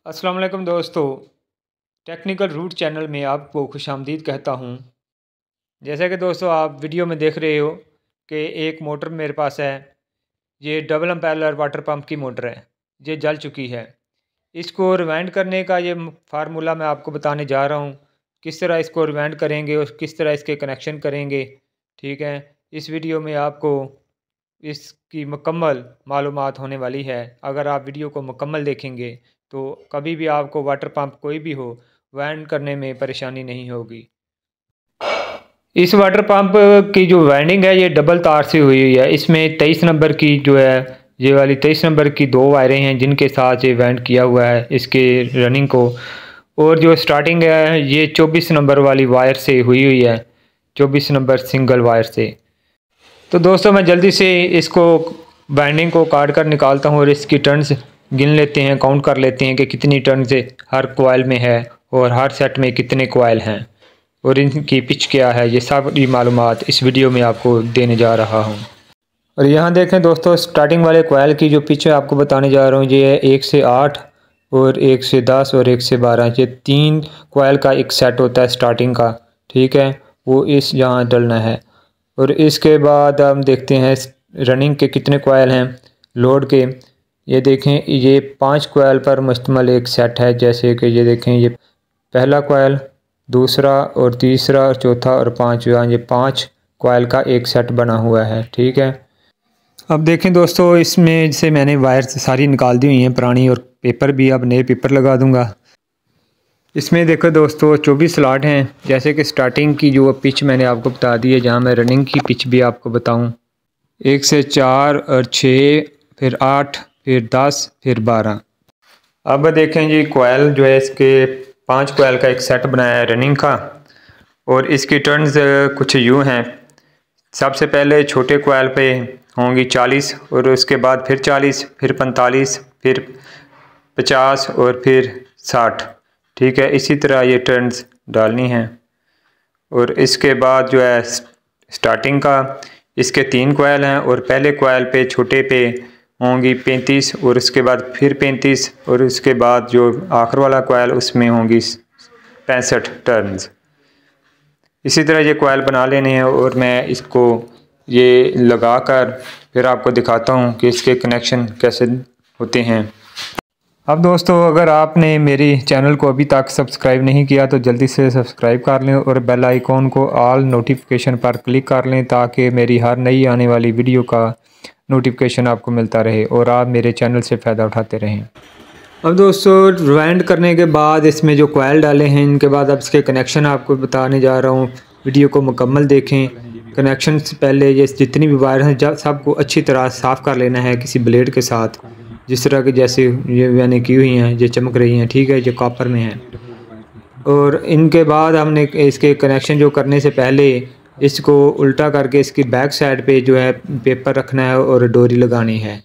अस्सलाम वालेकुम दोस्तों, टेक्निकल रूट चैनल में आपको खुशामदीद कहता हूँ। जैसा कि दोस्तों आप वीडियो में देख रहे हो कि एक मोटर मेरे पास है। ये डबल इम्पेलर वाटर पंप की मोटर है। ये जल चुकी है। इसको रिवाइंड करने का ये फार्मूला मैं आपको बताने जा रहा हूँ। किस तरह इसको रिवाइंड करेंगे और किस तरह इसके कनेक्शन करेंगे। ठीक है, इस वीडियो में आपको इसकी मुकम्मल मालूमात होने वाली है। अगर आप वीडियो को मुकम्मल देखेंगे तो कभी भी आपको वाटर पंप कोई भी हो वाइंड करने में परेशानी नहीं होगी। इस वाटर पंप की जो वाइंडिंग है ये डबल तार से हुई हुई है। इसमें 23 नंबर की जो है, ये वाली 23 नंबर की दो वायरें हैं जिनके साथ ये वाइंड किया हुआ है इसके रनिंग को। और जो स्टार्टिंग है ये 24 नंबर वाली वायर से हुई हुई है, 24 नंबर सिंगल वायर से। तो दोस्तों मैं जल्दी से इसको बाइंडिंग को काट कर निकालता हूँ और इसकी टर्न्स गिन लेते हैं, काउंट कर लेते हैं कि कितनी टर्न्स हर कोयल में है और हर सेट में कितने कोयल हैं और इनकी पिच क्या है। ये सारी मालूमात इस वीडियो में आपको देने जा रहा हूँ। और यहाँ देखें दोस्तों, स्टार्टिंग वाले कोयल की जो पिच है आपको बताने जा रहा हूँ। ये है 1 से 8 और 1 से 10 और 1 से 12। ये 3 कोयल का एक सेट होता है स्टार्टिंग का। ठीक है, वो इस यहाँ डलना है। और इसके बाद हम देखते हैं रनिंग के कितने कोयल हैं लोड के। ये देखें, ये 5 कोयल पर मुश्तमिल एक सेट है। जैसे कि ये देखें, ये पहला कोयल, दूसरा और तीसरा और चौथा और पाँचवा, ये 5 कोयल का एक सेट बना हुआ है। ठीक है, अब देखें दोस्तों, इसमें से मैंने वायर सारी निकाल दी हुई हैं पुरानी, और पेपर भी अब नए पेपर लगा दूंगा। इसमें देखो दोस्तों 24 स्लॉट हैं। जैसे कि स्टार्टिंग की जो पिच मैंने आपको बता दी है, जहां मैं रनिंग की पिच भी आपको बताऊं, 1 से 4 और 6, फिर 8, फिर 10, फिर 12। अब देखें जी, कोयल जो है इसके 5 कोयल का एक सेट बनाया है रनिंग का। और इसकी टर्न्स कुछ यूँ हैं। सबसे पहले छोटे कोयल पे होंगी 40, और उसके बाद फिर 40, फिर 45, फिर 50 और फिर 60। ठीक है, इसी तरह ये टर्न्स डालनी हैं। और इसके बाद जो है स्टार्टिंग का, इसके 3 कोयल हैं और पहले कोयल पे छोटे पे होंगी 35, और उसके बाद फिर 35, और उसके बाद जो आखिर वाला कोयल उसमें होंगी 65 टर्न्स। इसी तरह ये कोयल बना लेने हैं। और मैं इसको ये लगा कर फिर आपको दिखाता हूँ कि इसके कनेक्शन कैसे होते हैं। अब दोस्तों, अगर आपने मेरी चैनल को अभी तक सब्सक्राइब नहीं किया तो जल्दी से सब्सक्राइब कर लें और बेल आइकॉन को ऑल नोटिफिकेशन पर क्लिक कर लें, ताकि मेरी हर नई आने वाली वीडियो का नोटिफिकेशन आपको मिलता रहे और आप मेरे चैनल से फ़ायदा उठाते रहें। अब दोस्तों, रिवाइंड करने के बाद इसमें जो कोयल डाले हैं, इनके बाद अब इसके कनेक्शन आपको बताने जा रहा हूँ। वीडियो को मुकम्मल देखें। कनेक्शन से पहले ये जितनी भी वायर हैं सबको अच्छी तरह साफ़ कर लेना है किसी ब्लेड के साथ, जिस तरह के जैसे ये मैंने की हुई हैं, ये चमक रही हैं। ठीक है, ये कॉपर में हैं। और इनके बाद हमने इसके कनेक्शन जो करने से पहले इसको उल्टा करके इसकी बैक साइड पे जो है पेपर रखना है और डोरी लगानी है।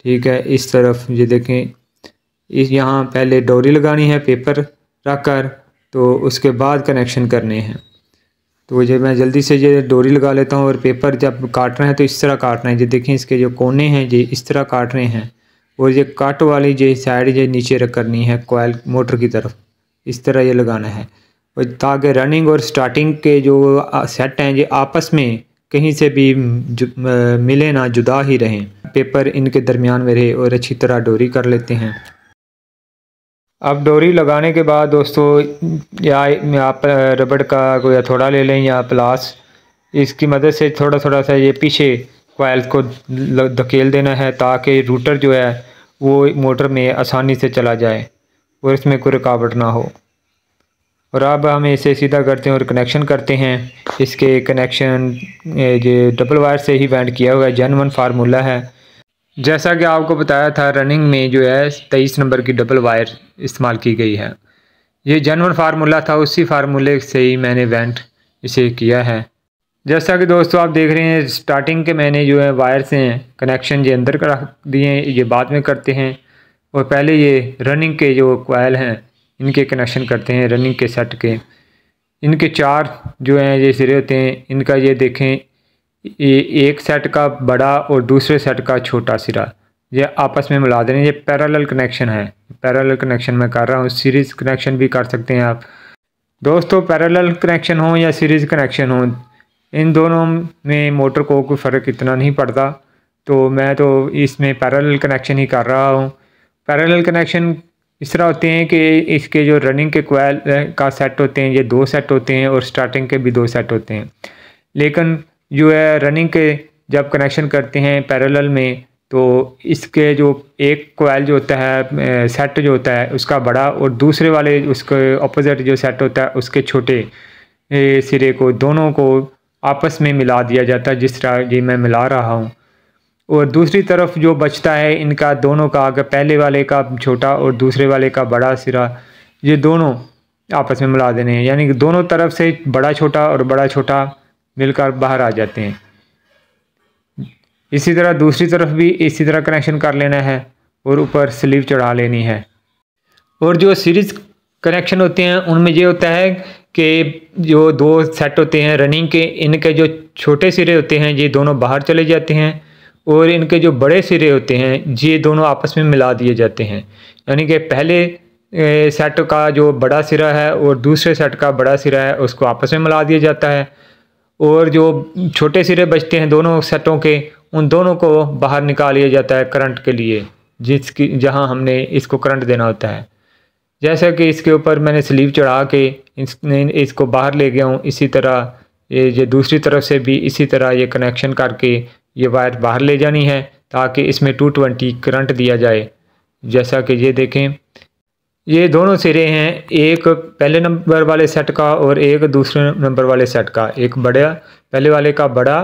ठीक है, इस तरफ ये देखें, इस यहाँ पहले डोरी लगानी है पेपर रख कर, तो उसके बाद कनेक्शन करने हैं। तो ये मैं जल्दी से ये डोरी लगा लेता हूँ। और पेपर जब काट रहे हैं तो इस तरह काटना है। ये देखें, इसके जो कोने हैं ये इस तरह काट रहे हैं, और ये कट वाली जो साइड ये नीचे रख करनी है कोयल मोटर की तरफ, इस तरह ये लगाना है। और ताकि रनिंग और स्टार्टिंग के जो सेट हैं ये आपस में कहीं से भी मिले ना, जुदा ही रहें, पेपर इनके दरमियान में रहे। और अच्छी तरह डोरी कर लेते हैं। अब डोरी लगाने के बाद दोस्तों, या आप रबड़ का कोई हथौड़ा ले लें या प्लास, इसकी मदद से थोड़ा थोड़ा सा ये पीछे कोयल को धकेल देना है, ताकि रूटर जो है वो मोटर में आसानी से चला जाए और इसमें कोई रुकावट ना हो। और अब हम इसे सीधा करते हैं और कनेक्शन करते हैं। इसके कनेक्शन ये डबल वायर से ही बैंड किया हुआ है, जेन्युइन फार्मूला है। जैसा कि आपको बताया था, रनिंग में जो है 23 नंबर की डबल वायर इस्तेमाल की गई है। ये जेन्युइन फार्मूला था, उसी फार्मूले से ही मैंने वेंट इसे किया है। जैसा कि दोस्तों आप देख रहे हैं, स्टार्टिंग के मैंने जो है वायर से कनेक्शन ये अंदर रख दिए हैं, ये बाद में करते हैं। और पहले ये रनिंग के जो कोयल हैं इनके कनेक्शन करते हैं, रनिंग के सेट के। इनके 4 जो हैं ये सिरे होते हैं। इनका ये देखें, ये एक सेट का बड़ा और दूसरे सेट का छोटा सिरा, ये आपस में मिला देने। ये पैरेलल कनेक्शन है, पैरेलल कनेक्शन मैं कर रहा हूँ। सीरीज़ कनेक्शन भी कर सकते हैं आप दोस्तों। पैरेलल कनेक्शन हो या सीरीज़ कनेक्शन हो, इन दोनों में मोटर को कोई फ़र्क इतना नहीं पड़ता, तो मैं तो इसमें पैरेलल कनेक्शन ही कर रहा हूँ। पैरेलल कनेक्शन इस तरह होते हैं कि इसके जो रनिंग के कोयल का सेट होते हैं, ये 2 सेट होते हैं और स्टार्टिंग के भी 2 सेट होते हैं। लेकिन जो है रनिंग के जब कनेक्शन करते हैं पैरेलल में, तो इसके जो एक कोयल जो होता है सेट जो होता है उसका बड़ा, और दूसरे वाले उसके ऑपोजिट जो सेट होता है उसके छोटे सिरे को, दोनों को आपस में मिला दिया जाता है जिस तरह ये मैं मिला रहा हूँ। और दूसरी तरफ जो बचता है इनका दोनों का, अगर पहले वाले का छोटा और दूसरे वाले का बड़ा सिरा, ये दोनों आपस में मिला देने हैं, यानी कि दोनों तरफ से बड़ा छोटा और बड़ा छोटा मिलकर बाहर आ जाते हैं। इसी तरह दूसरी तरफ भी इसी तरह कनेक्शन कर लेना है और ऊपर स्लीव चढ़ा लेनी है। और जो सीरीज़ कनेक्शन होते हैं उनमें ये होता है कि जो 2 सेट होते हैं रनिंग के, इनके जो छोटे सिरे होते हैं ये दोनों बाहर चले जाते हैं, और इनके जो बड़े सिरे होते हैं ये दोनों आपस में मिला दिए जाते हैं। यानी कि पहले सेट का जो बड़ा सिरा है और दूसरे सेट का बड़ा सिरा है उसको आपस में मिला दिया जाता है, और जो छोटे सिरे बचते हैं दोनों सेटों के, उन दोनों को बाहर निकाल लिया जाता है करंट के लिए, जहां हमने इसको करंट देना होता है। जैसा कि इसके ऊपर मैंने स्लीव चढ़ा के इसको बाहर ले गया हूँ, इसी तरह ये दूसरी तरफ से भी इसी तरह ये कनेक्शन करके ये वायर बाहर ले जानी है ताकि इसमें 220 करंट दिया जाए। जैसा कि ये देखें, ये दोनों सिरे हैं, एक पहले नंबर वाले सेट का और एक दूसरे नंबर वाले सेट का, एक बड़ा पहले वाले का बड़ा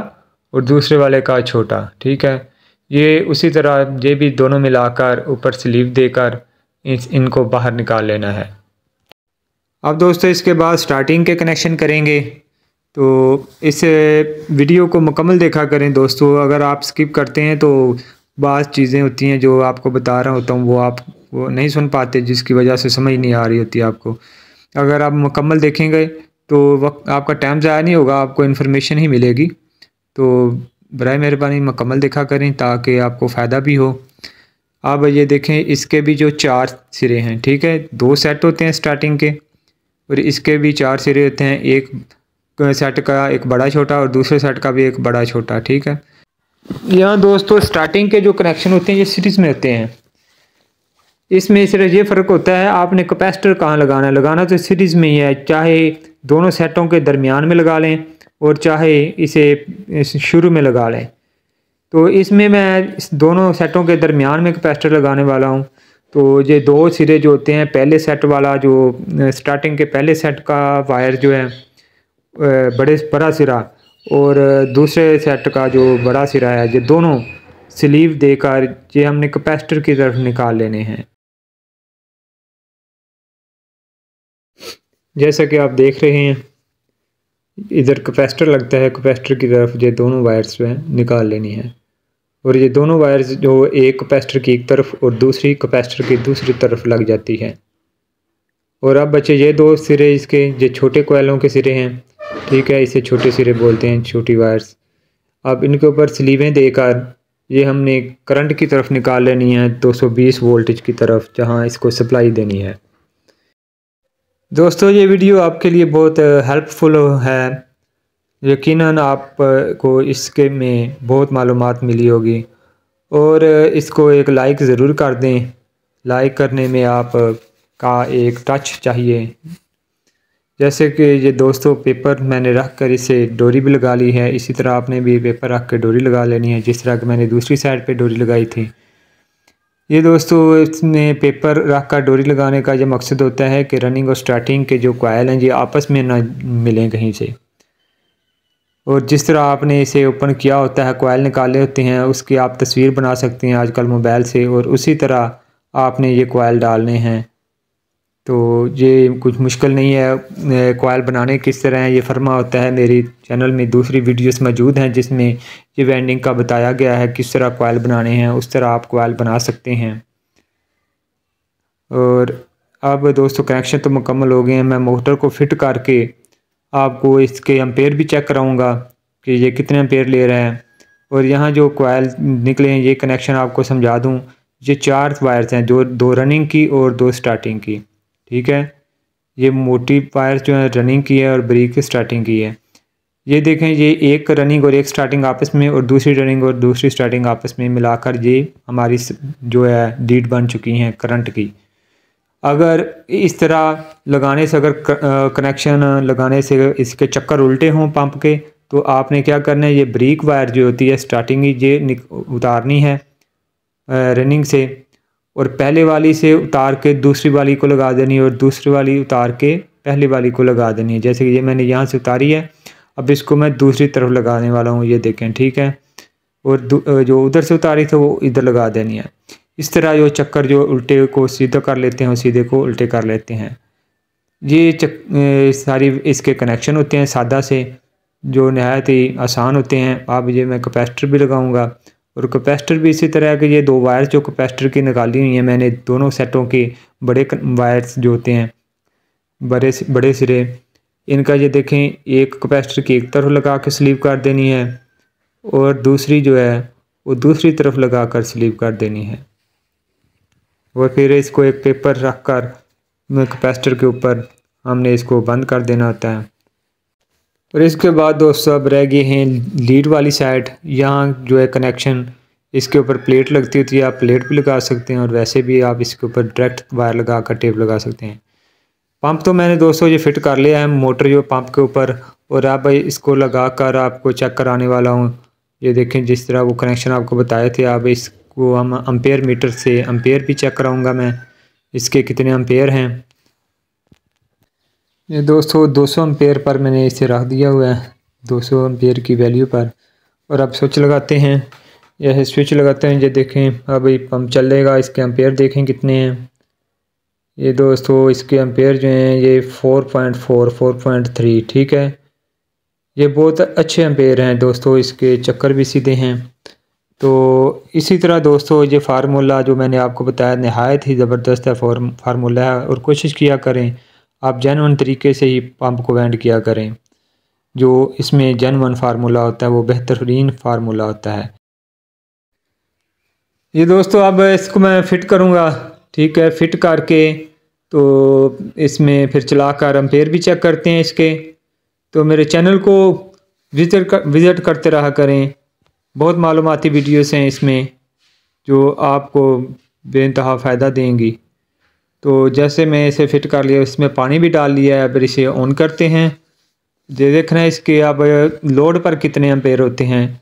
और दूसरे वाले का छोटा। ठीक है, ये उसी तरह ये भी दोनों मिलाकर ऊपर स्लीव देकर इनको बाहर निकाल लेना है। अब दोस्तों इसके बाद स्टार्टिंग के कनेक्शन करेंगे, तो इस वीडियो को मुकम्मल देखा करें दोस्तों। अगर आप स्किप करते हैं तो बाज़ चीज़ें होती हैं जो आपको बता रहा होता हूँ वो आप वो नहीं सुन पाते, जिसकी वजह से समझ नहीं आ रही होती आपको। अगर आप मुकम्मल देखेंगे तो वक्त आपका टाइम ज़ाया नहीं होगा, आपको इन्फॉर्मेशन ही मिलेगी। तो बराए मेहरबानी मुकम्मल देखा करें ताकि आपको फ़ायदा भी हो। अब ये देखें, इसके भी जो 4 सिरे हैं, ठीक है, 2 सेट होते हैं स्टार्टिंग के, और इसके भी 4 सिरे होते हैं, एक सेट का एक बड़ा छोटा और दूसरे सेट का भी एक बड़ा छोटा। ठीक है, यहाँ दोस्तों स्टार्टिंग के जो कनेक्शन होते हैं ये सीरीज़ में होते हैं। इसमें सिर्फ ये फ़र्क होता है आपने कैपेसिटर कहाँ लगाना है। लगाना तो सीरीज़ में ही है, चाहे दोनों सेटों के दरमियान में लगा लें और चाहे इसे शुरू में लगा लें। तो इसमें मैं इस दोनों सेटों के दरमियान में कैपेसिटर लगाने वाला हूँ। तो ये 2 सिरे जो होते हैं, पहले सेट वाला जो स्टार्टिंग के पहले सेट का वायर जो है बड़ा सिरा, और दूसरे सेट का जो बड़ा सिरा है, ये दोनों स्लीव देकर ये हमने कैपेसिटर की तरफ निकाल लेने हैं। जैसा कि आप देख रहे हैं इधर कैपेसिटर लगता है, कैपेसिटर की तरफ ये दोनों वायर्स जो हैं निकाल लेनी है, और ये दोनों वायर्स जो एक कैपेसिटर की एक तरफ और दूसरी कैपेसिटर की दूसरी तरफ लग जाती है। और अब बचे ये 2 सिरे, इसके ये छोटे कोयलों के सिरे हैं। ठीक है, इसे छोटे सिरे बोलते हैं, छोटी वायर्स। अब इनके ऊपर स्लीवें देकर ये हमने करंट की तरफ निकाल लेनी है, 220 वोल्टेज की तरफ, जहां इसको सप्लाई देनी है। दोस्तों ये वीडियो आपके लिए बहुत हेल्पफुल है, यकीनन आपको इसके में बहुत मालूमात मिली होगी, और इसको एक लाइक ज़रूर कर दें। लाइक करने में आप का एक टच चाहिए। जैसे कि ये दोस्तों पेपर मैंने रख कर इसे डोरी भी लगा ली है, इसी तरह आपने भी पेपर रख कर डोरी लगा लेनी है, जिस तरह कि मैंने दूसरी साइड पे डोरी लगाई थी। ये दोस्तों इसमें पेपर रख कर डोरी लगाने का ये मकसद होता है कि रनिंग और स्टार्टिंग के जो कोयल हैं ये आपस में ना मिलें कहीं से। और जिस तरह आपने इसे ओपन किया होता है, कोयल निकाले होते हैं, उसकी आप तस्वीर बना सकते हैं आजकल मोबाइल से, और उसी तरह आपने ये कोयल डालने हैं। तो ये कुछ मुश्किल नहीं है। कोयल बनाने किस तरह है ये फरमा होता है, मेरी चैनल में दूसरी वीडियोस मौजूद हैं जिसमें ये वेंडिंग का बताया गया है किस तरह कोयल बनाने हैं, उस तरह आप कोयल बना सकते हैं। और अब दोस्तों कनेक्शन तो मुकम्मल हो गए हैं। मैं मोटर को फिट करके आपको इसके एम्पेयर भी चेक कराऊंगा कि ये कितने एम्पेयर ले रहा है। और यहाँ जो कॉइल निकले हैं, ये कनेक्शन आपको समझा दूँ, ये 4 वायर्स हैं, जो 2 रनिंग की और 2 स्टार्टिंग की। ठीक है, ये मोटी वायर जो है रनिंग की है और बारीक स्टार्टिंग की है। ये देखें, ये एक रनिंग और एक स्टार्टिंग आपस में और दूसरी रनिंग और दूसरी स्टार्टिंग आपस में मिलाकर ये हमारी जो है लीड बन चुकी हैं करंट की। अगर इस तरह लगाने से, अगर कनेक्शन लगाने से इसके चक्कर उल्टे हों पंप के, तो आपने क्या करना है, ये बारीक वायर जो होती है स्टार्टिंग की, ये उतारनी है रनिंग से, और पहले वाली से उतार के दूसरी वाली को लगा देनी है और दूसरी वाली उतार के पहली वाली को लगा देनी है। जैसे कि ये मैंने यहाँ से उतारी है, अब इसको मैं दूसरी तरफ लगाने वाला हूँ, ये देखें। ठीक है, और जो उधर से उतारी थी वो इधर लगा देनी है। इस तरह जो चक्कर जो उल्टे को सीधा कर लेते हैं और सीधे को उल्टे कर लेते हैं। ये सारी इसके कनेक्शन होते हैं सादा से, जो नहायत ही आसान होते हैं। अब ये मैं कैपेसिटर भी लगाऊंगा, और कैपेसिटर भी इसी तरह के, ये 2 वायर जो कैपेसिटर की निकाली हुई हैं मैंने, दोनों सेटों के बड़े वायर्स जो होते हैं बड़े सिरे, इनका ये देखें, एक कैपेसिटर की एक तरफ लगा के स्लीव कर देनी है और दूसरी जो है वो दूसरी तरफ लगा कर स्लीव कर देनी है। और फिर इसको एक पेपर रख कर कैपेसिटर के ऊपर हमने इसको बंद कर देना होता है। और इसके बाद दोस्तों अब रह गए हैं लीड वाली साइड। यहाँ जो है कनेक्शन, इसके ऊपर प्लेट लगती होती है, आप प्लेट भी लगा सकते हैं और वैसे भी आप इसके ऊपर डायरेक्ट वायर लगा कर टेप लगा सकते हैं। पंप तो मैंने दोस्तों ये फिट कर लिया है, मोटर जो पंप के ऊपर, और अब इसको लगा कर आपको चेक कराने वाला हूँ। ये देखें, जिस तरह वो कनेक्शन आपको बताए थे, अब इसको हम एम्पेयर मीटर से एम्पेयर भी चेक कराऊंगा मैं, इसके कितने एम्पेयर हैं। ये दोस्तों 200 एम्पेयर पर मैंने इसे रख दिया हुआ है, 200 एम्पेयर की वैल्यू पर। और अब स्विच लगाते हैं, यह स्विच लगाते हैं। ये देखें अब ये पंप चलेगा, इसके एम्पेयर देखें कितने हैं। ये दोस्तों इसके एम्पेयर जो हैं ये 4.4 4.3। ठीक है, ये बहुत अच्छे एम्पेयर हैं दोस्तों, इसके चक्कर भी सीधे हैं। तो इसी तरह दोस्तों ये फार्मूला जो मैंने आपको बताया नहायत ही ज़बरदस्त है फार्मूला है, और कोशिश किया करें आप जेन्युइन तरीके से ही पंप को वेंड किया करें। जो इसमें जेन्युइन फार्मूला होता है वो बेहतरीन फार्मूला होता है। ये दोस्तों अब इसको मैं फ़िट करूँगा। ठीक है, फ़िट करके तो इसमें फिर चलाकर एम्पेयर भी चेक करते हैं इसके। तो मेरे चैनल को विज़िट करते रहा करें, बहुत मालूमाती वीडियोस हैं इसमें जो आपको बेइंतहा फ़ायदा देंगी। तो जैसे मैं इसे फ़िट कर लिया, इसमें पानी भी डाल लिया है, अब इसे ऑन करते हैं। ये देखना है इसके अब लोड पर कितने एम्पेयर होते हैं।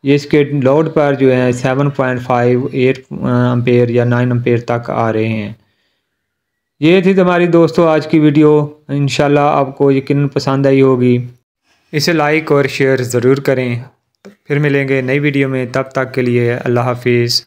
ये इसके लोड पर जो है 7.5 8 एम्पेयर या 9 एम्पेयर तक आ रहे हैं। ये थी हमारी दोस्तों आज की वीडियो, इंशाल्लाह आपको यकीनन पसंद आई होगी। इसे लाइक और शेयर ज़रूर करें। फिर मिलेंगे नई वीडियो में, तब तक के लिए अल्लाह हाफिज़।